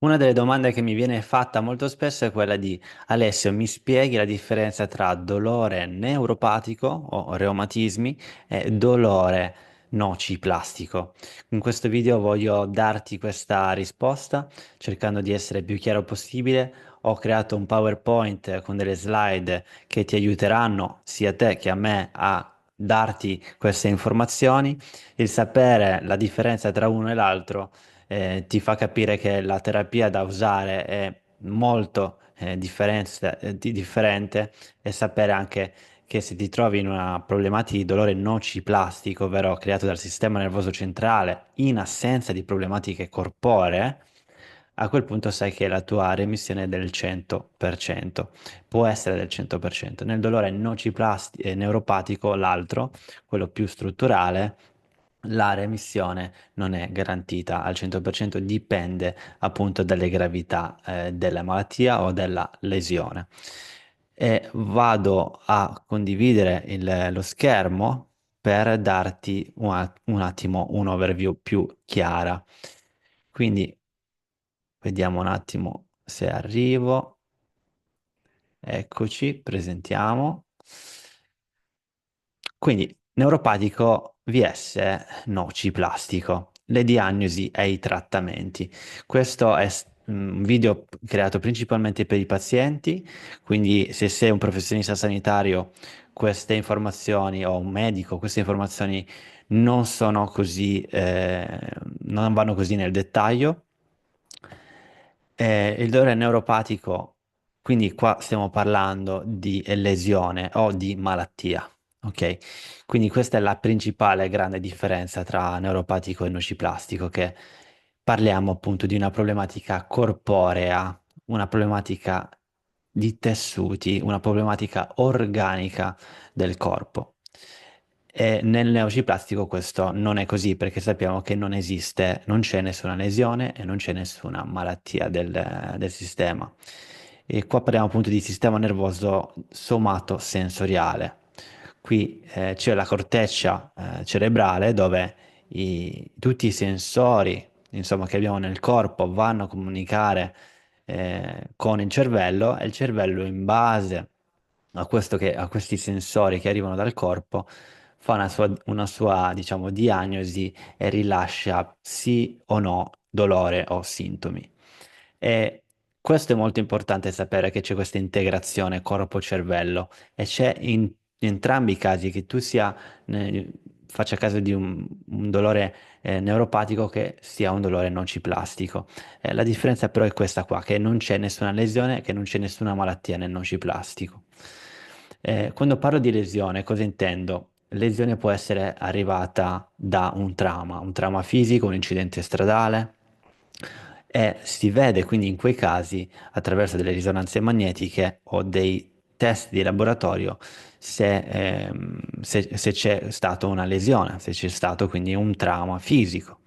Una delle domande che mi viene fatta molto spesso è quella di Alessio, mi spieghi la differenza tra dolore neuropatico o reumatismi e dolore nociplastico? In questo video voglio darti questa risposta cercando di essere più chiaro possibile. Ho creato un PowerPoint con delle slide che ti aiuteranno sia a te che a me a darti queste informazioni. Il sapere la differenza tra uno e l'altro ti fa capire che la terapia da usare è molto differente, e sapere anche che se ti trovi in una problematica di dolore nociplastico, ovvero creato dal sistema nervoso centrale in assenza di problematiche corporee, a quel punto sai che la tua remissione è del 100%, può essere del 100%. Nel dolore neuropatico, l'altro, quello più strutturale, la remissione non è garantita al 100%, dipende appunto dalle gravità della malattia o della lesione. E vado a condividere lo schermo per darti un attimo un overview più chiara. Quindi vediamo un attimo se arrivo. Eccoci, presentiamo. Quindi, neuropatico vs nociplastico, le diagnosi e i trattamenti. Questo è un video creato principalmente per i pazienti, quindi se sei un professionista sanitario, queste informazioni, o un medico, queste informazioni non sono così, non vanno così nel dettaglio. Il dolore neuropatico, quindi qua stiamo parlando di lesione o di malattia, ok? Quindi questa è la principale grande differenza tra neuropatico e nociplastico, che parliamo appunto di una problematica corporea, una problematica di tessuti, una problematica organica del corpo. E nel neociplastico questo non è così, perché sappiamo che non esiste, non c'è nessuna lesione e non c'è nessuna malattia del sistema. E qua parliamo appunto di sistema nervoso somatosensoriale. Qui c'è la corteccia cerebrale, dove tutti i sensori, insomma, che abbiamo nel corpo vanno a comunicare con il cervello, e il cervello, in base a questi sensori che arrivano dal corpo, fa una sua, diciamo, diagnosi e rilascia sì o no dolore o sintomi. E questo è molto importante, sapere che c'è questa integrazione corpo-cervello, e c'è in entrambi i casi, che tu faccia caso di un dolore neuropatico, che sia un dolore nociplastico. La differenza però è questa qua, che non c'è nessuna lesione, che non c'è nessuna malattia nel nociplastico. Quando parlo di lesione, cosa intendo? Lesione può essere arrivata da un trauma fisico, un incidente stradale, e si vede quindi in quei casi, attraverso delle risonanze magnetiche o dei test di laboratorio, se c'è stata una lesione, se c'è stato quindi un trauma fisico.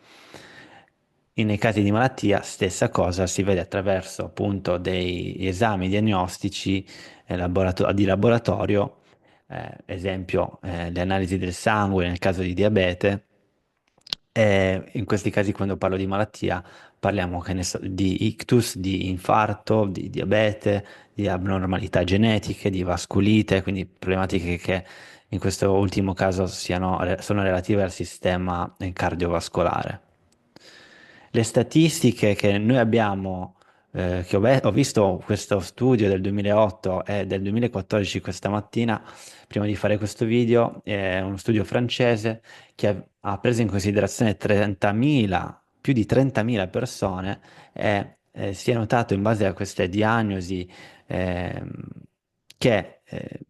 E nei casi di malattia, stessa cosa, si vede attraverso appunto dei esami diagnostici di laboratorio, esempio le analisi del sangue nel caso di diabete. E in questi casi, quando parlo di malattia, parliamo, che ne so, di ictus, di infarto, di diabete, di abnormalità genetiche, di vasculite, quindi problematiche che in questo ultimo caso sono relative al sistema cardiovascolare. Le statistiche che noi abbiamo, ho visto questo studio del 2008 e del 2014 questa mattina, prima di fare questo video, è uno studio francese che ha preso in considerazione 30.000, più di 30.000 persone, e si è notato, in base a queste diagnosi, ehm, che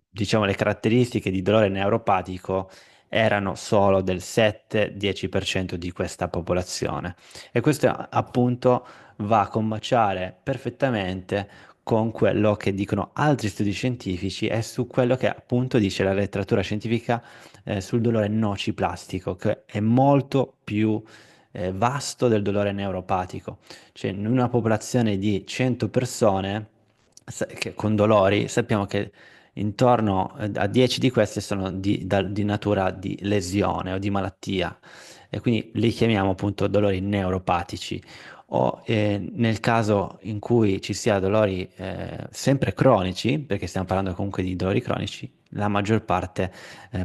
diciamo, le caratteristiche di dolore neuropatico erano solo del 7-10% di questa popolazione. E questo appunto va a combaciare perfettamente con quello che dicono altri studi scientifici, e su quello che appunto dice la letteratura scientifica sul dolore nociplastico, che è molto più vasto del dolore neuropatico. Cioè, in una popolazione di 100 persone con dolori, sappiamo che intorno a 10 di queste sono di natura di lesione o di malattia, e quindi li chiamiamo appunto dolori neuropatici. o nel caso in cui ci sia dolori sempre cronici, perché stiamo parlando comunque di dolori cronici, la maggior parte,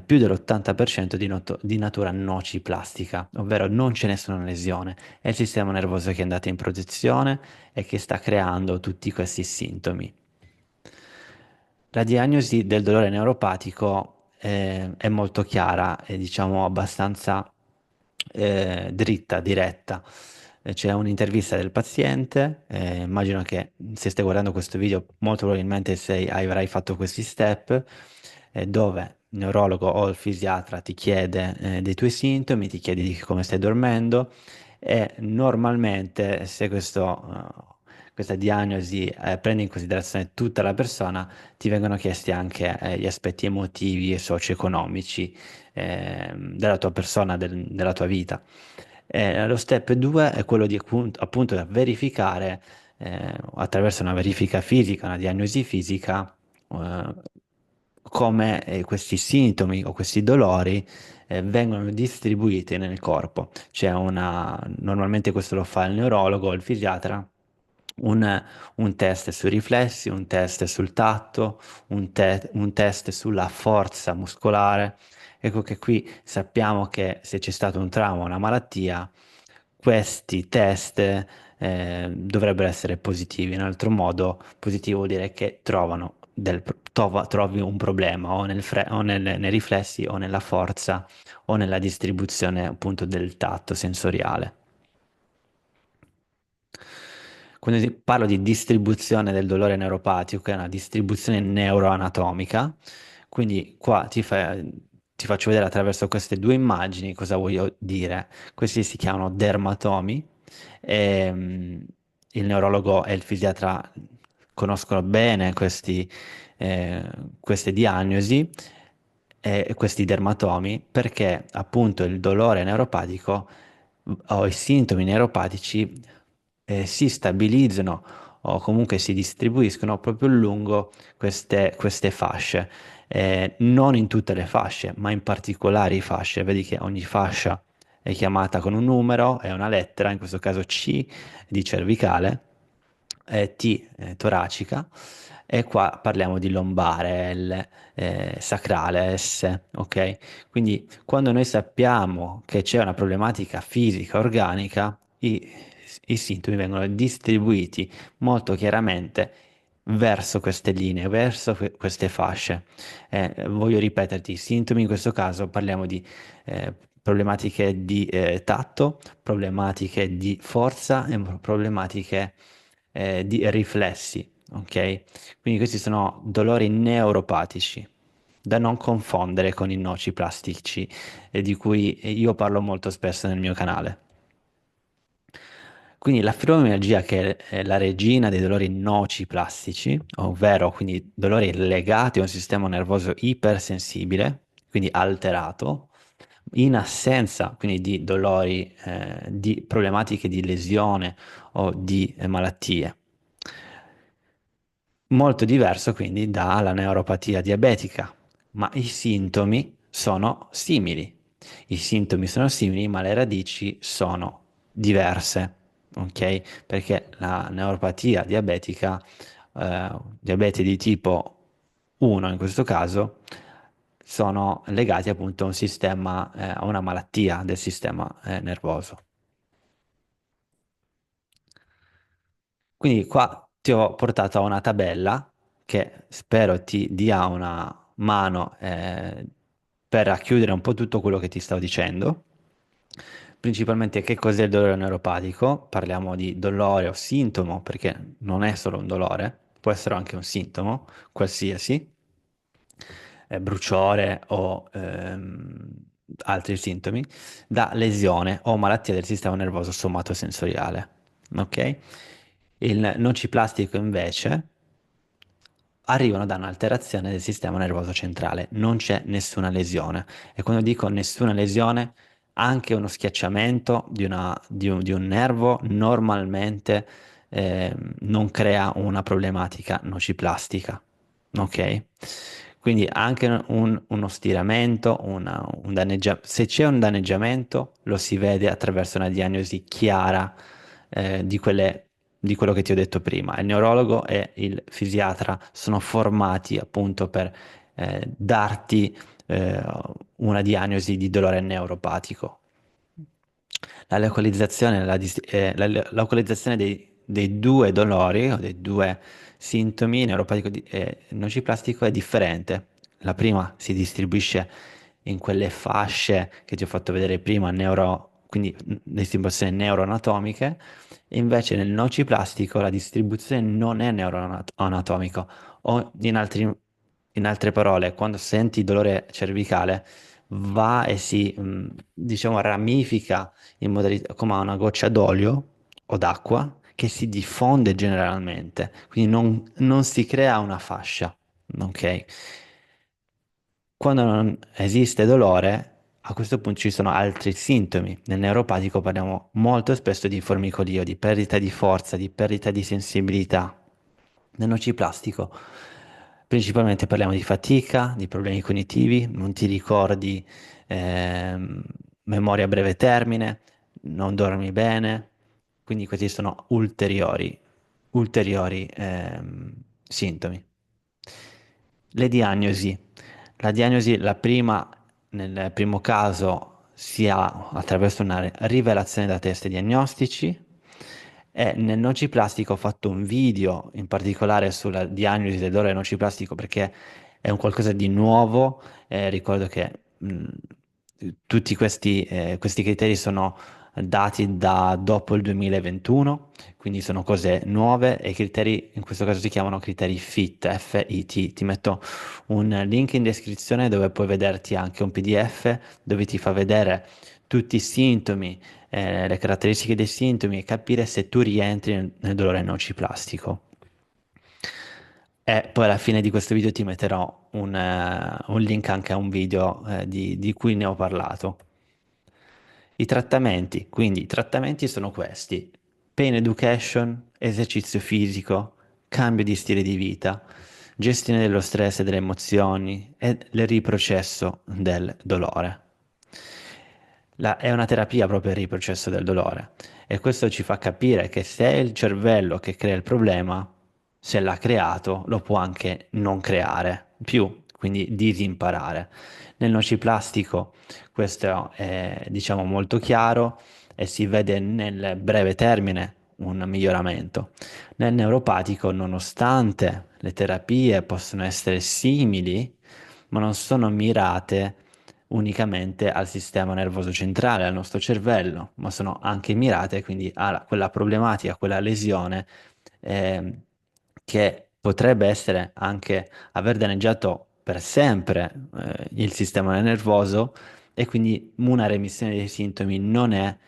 più dell'80% di natura nociplastica, ovvero non c'è nessuna lesione, è il sistema nervoso che è andato in protezione e che sta creando tutti questi sintomi. La diagnosi del dolore neuropatico è molto chiara e diciamo abbastanza dritta, diretta. C'è un'intervista del paziente, immagino che se stai guardando questo video molto probabilmente avrai fatto questi step, dove il neurologo o il fisiatra ti chiede dei tuoi sintomi, ti chiede di come stai dormendo e normalmente se questa diagnosi prende in considerazione tutta la persona, ti vengono chiesti anche gli aspetti emotivi e socio-economici della tua persona, della tua vita. Lo step 2 è quello di appunto da verificare attraverso una verifica fisica, una diagnosi fisica, eh, come questi sintomi o questi dolori vengono distribuiti nel corpo. Normalmente questo lo fa il neurologo o il fisiatra, un test sui riflessi, un test sul tatto, un test sulla forza muscolare. Ecco che qui sappiamo che se c'è stato un trauma o una malattia, questi test dovrebbero essere positivi. In altro modo, positivo vuol dire che trovi un problema nei riflessi o nella forza o nella distribuzione appunto del tatto sensoriale. Quando parlo di distribuzione del dolore neuropatico, che è una distribuzione neuroanatomica, quindi qua ti faccio vedere attraverso queste due immagini cosa voglio dire. Questi si chiamano dermatomi. E, il neurologo e il fisiatra conoscono bene eh, queste diagnosi e questi dermatomi perché appunto il dolore neuropatico o i sintomi neuropatici si stabilizzano o comunque si distribuiscono proprio lungo queste fasce. Non in tutte le fasce, ma in particolari fasce. Vedi che ogni fascia è chiamata con un numero e una lettera, in questo caso C di cervicale, T toracica, e qua parliamo di lombare, L sacrale, S, ok? Quindi quando noi sappiamo che c'è una problematica fisica, organica, i sintomi vengono distribuiti molto chiaramente verso queste linee, verso queste fasce. Voglio ripeterti, i sintomi in questo caso parliamo di eh, problematiche di tatto, problematiche di forza e problematiche di riflessi, ok? Quindi questi sono dolori neuropatici, da non confondere con i noci plastici, di cui io parlo molto spesso nel mio canale. Quindi la fibromialgia, che è la regina dei dolori noci plastici, ovvero quindi dolori legati a un sistema nervoso ipersensibile, quindi alterato, in assenza quindi di dolori, di problematiche di lesione o di malattie. Molto diverso quindi dalla neuropatia diabetica, ma i sintomi sono simili. I sintomi sono simili, ma le radici sono diverse, ok? Perché la neuropatia diabetica, diabete di tipo 1 in questo caso, sono legati appunto a un sistema, a una malattia del sistema, nervoso. Quindi qua ti ho portato a una tabella che spero ti dia una mano per racchiudere un po' tutto quello che ti stavo dicendo. Principalmente che cos'è il dolore neuropatico? Parliamo di dolore o sintomo perché non è solo un dolore, può essere anche un sintomo qualsiasi, bruciore o altri sintomi, da lesione o malattia del sistema nervoso somatosensoriale. Ok? Il nociplastico invece arrivano da un'alterazione del sistema nervoso centrale, non c'è nessuna lesione. E quando dico nessuna lesione, anche uno schiacciamento di un nervo normalmente non crea una problematica nociplastica, ok? Quindi anche uno stiramento, se c'è un danneggiamento, lo si vede attraverso una diagnosi chiara di quello che ti ho detto prima. Il neurologo e il fisiatra sono formati appunto per darti eh, una diagnosi di dolore neuropatico. La localizzazione dei due dolori o dei due sintomi, neuropatico e nociplastico, è differente. La prima si distribuisce in quelle fasce che ti ho fatto vedere prima, quindi distribuzioni neuroanatomiche, e invece nel nociplastico la distribuzione non è neuroanatomica, o in altre parole, quando senti dolore cervicale, va e diciamo, ramifica come una goccia d'olio o d'acqua che si diffonde generalmente, quindi non si crea una fascia, ok? Quando non esiste dolore, a questo punto ci sono altri sintomi. Nel neuropatico parliamo molto spesso di formicolio, di perdita di forza, di perdita di sensibilità. Nel nociplastico principalmente parliamo di fatica, di problemi cognitivi, non ti ricordi, ehm, memoria a breve termine, non dormi bene, quindi questi sono ulteriori sintomi. Le diagnosi. La diagnosi, la prima, nel primo caso, si ha attraverso una rivelazione da test diagnostici, e nel nociplastico ho fatto un video in particolare sulla diagnosi del dolore nociplastico perché è un qualcosa di nuovo. Ricordo che tutti questi criteri sono dati da dopo il 2021, quindi sono cose nuove e i criteri in questo caso si chiamano criteri FIT, F-I-T. Ti metto un link in descrizione dove puoi vederti anche un PDF dove ti fa vedere tutti i sintomi, le caratteristiche dei sintomi e capire se tu rientri nel dolore nociplastico. E poi alla fine di questo video ti metterò un link anche a un video di cui ne ho parlato. I trattamenti, quindi i trattamenti sono questi: pain education, esercizio fisico, cambio di stile di vita, gestione dello stress e delle emozioni e il riprocesso del dolore. È una terapia proprio per il riprocesso del dolore e questo ci fa capire che se è il cervello che crea il problema, se l'ha creato, lo può anche non creare più, quindi disimparare. Nel nociplastico questo è, diciamo, molto chiaro e si vede nel breve termine un miglioramento. Nel neuropatico, nonostante le terapie possono essere simili, ma non sono mirate unicamente al sistema nervoso centrale, al nostro cervello, ma sono anche mirate quindi a quella problematica, quella lesione ehm, che potrebbe essere anche aver danneggiato per sempre il sistema nervoso, e quindi una remissione dei sintomi non è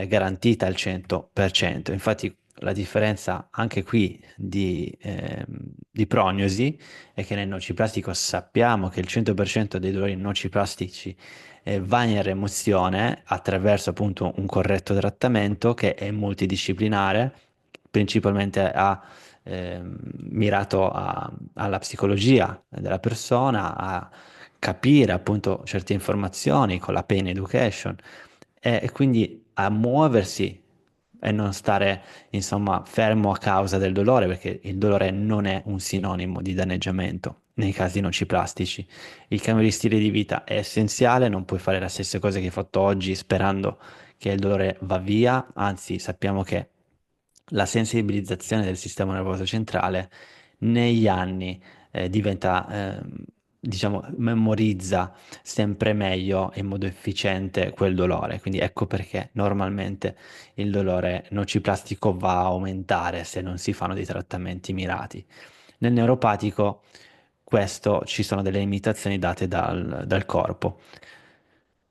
garantita al 100%. Infatti la differenza anche qui di prognosi è che nel nociplastico sappiamo che il 100% dei dolori nociplastici va in remozione attraverso appunto un corretto trattamento che è multidisciplinare, principalmente mirato alla psicologia della persona, a capire appunto certe informazioni con la pain education e quindi a muoversi e non stare insomma fermo a causa del dolore, perché il dolore non è un sinonimo di danneggiamento nei casi nociplastici. Il cambio di stile di vita è essenziale, non puoi fare le stesse cose che hai fatto oggi sperando che il dolore va via, anzi sappiamo che la sensibilizzazione del sistema nervoso centrale negli anni diciamo, memorizza sempre meglio e in modo efficiente quel dolore. Quindi ecco perché normalmente il dolore nociplastico va a aumentare se non si fanno dei trattamenti mirati. Nel neuropatico questo ci sono delle limitazioni date dal corpo.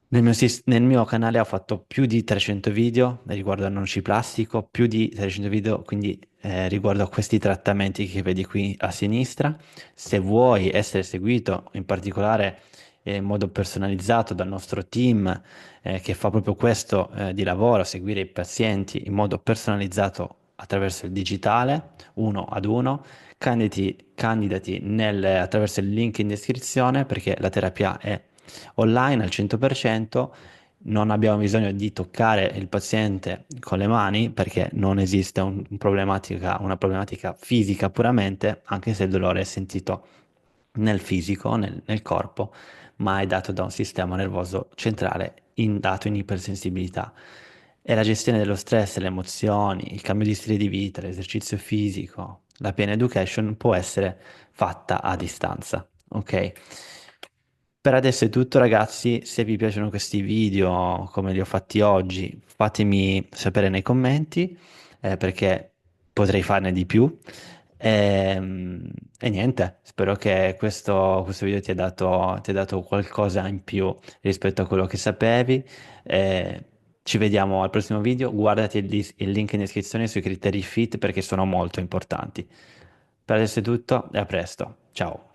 Nel mio canale ho fatto più di 300 video riguardo al nociplastico, più di 300 video quindi riguardo a questi trattamenti che vedi qui a sinistra. Se vuoi essere seguito in particolare in modo personalizzato dal nostro team che fa proprio questo di lavoro, seguire i pazienti in modo personalizzato attraverso il digitale, uno ad uno, candidati attraverso il link in descrizione perché la terapia è online al 100%, non abbiamo bisogno di toccare il paziente con le mani perché non esiste una problematica fisica puramente, anche se il dolore è sentito nel fisico, nel corpo, ma è dato da un sistema nervoso centrale dato in ipersensibilità. E la gestione dello stress, le emozioni, il cambio di stile di vita, l'esercizio fisico, la pain education può essere fatta a distanza, ok? Per adesso è tutto, ragazzi. Se vi piacciono questi video come li ho fatti oggi, fatemi sapere nei commenti, perché potrei farne di più. E niente, spero che questo video ti ha dato qualcosa in più rispetto a quello che sapevi. Eh, Ci vediamo al prossimo video. Guardati il link in descrizione sui criteri FIT perché sono molto importanti. Per adesso è tutto e a presto. Ciao.